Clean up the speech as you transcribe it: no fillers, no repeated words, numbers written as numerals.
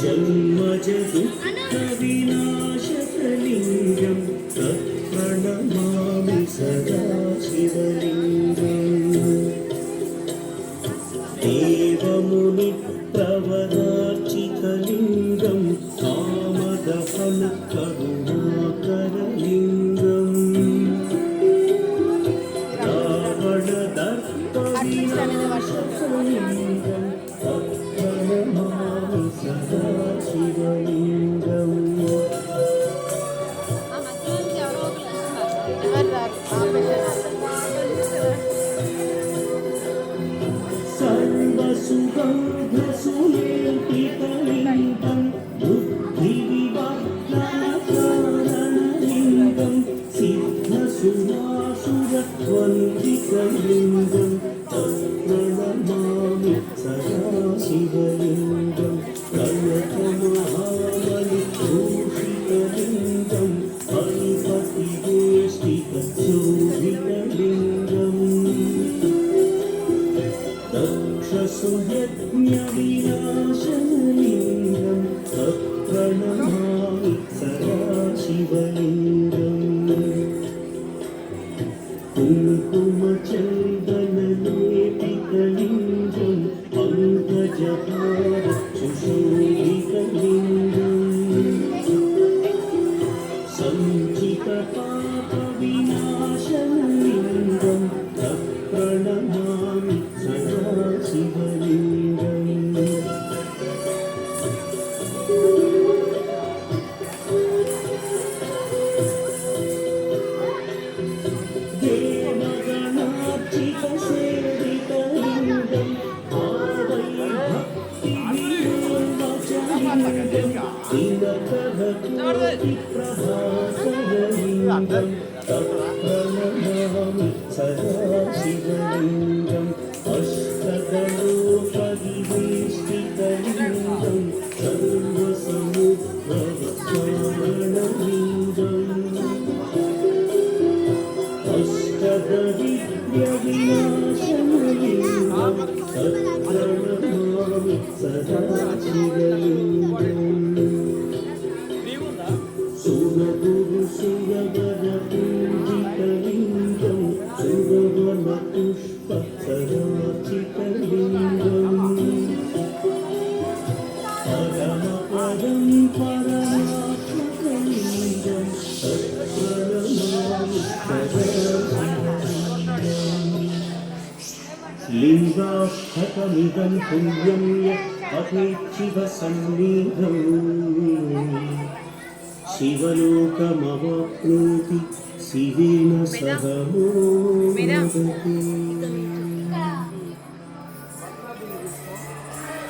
जन्मज दुःखविनाशकलिङ्गं तत्प्रणमामि सदा शिवलिङ्गम् देवमुनिप्रवरार्चितलिङ्गं कामदहनकरुणाकरलिङ्गम् रावणदर्पविनाशकलिङ्गं तत्प्रणमामि सदा शिवलिङ्गम् सर्वसुगन्धसुलेपितलिङ्गं बुद्धिविवर्धनकारणलिङ्गं सिद्धसुरासुरद्वन्द्वितलिङ्गं तत्प्रणमामि सदा शिवलिङ्गं कनकमहाबलिभूषितलिङ्गं हरिपतिवेष्टितशोभितलिङ्गम् दक्षसुयज्ञविनाशनलिङ्गं तत्प्रणमामि सदा शिवलिङ्गम् कुङ्कुमचन्दनलेपितलिङ्गं पङ्कजहारसुशोभितलिङ्गम् सञ्चितपापविनाशनलिङ्गं तत्प्रणमामि सदा शिवलिङ्गम् देवगणार्चितसेवितलिङ्गं भावैर्भक्तिविनोदचलिङ्गं दिनकरकोटिप्रभाकरलिङ्गं तत्प्रणमामि सदा शिवलिङ्गम् अष्टदलोपरिवेष्टितलिङ्गं सर्वसमुद्रवक्षारणलिङ्गम् अष्टदरिद्र्यविनाशनलिङ्गं तत्प्रणमामि सदा शिवलिङ्गम् सुरगुरुसुरवरपूजितलिङ्गं सुरवनपुष्पसरार्चितलिङ्गम् परमपदं परमात्मकलिङ्गं तत्प्रणमामि सदा लिङ्गार्थकमिदं पुण्यं यत् पठेच्छिवसन्निधम् शिवलोकमवाप्नोति शिवेन सह मोदते।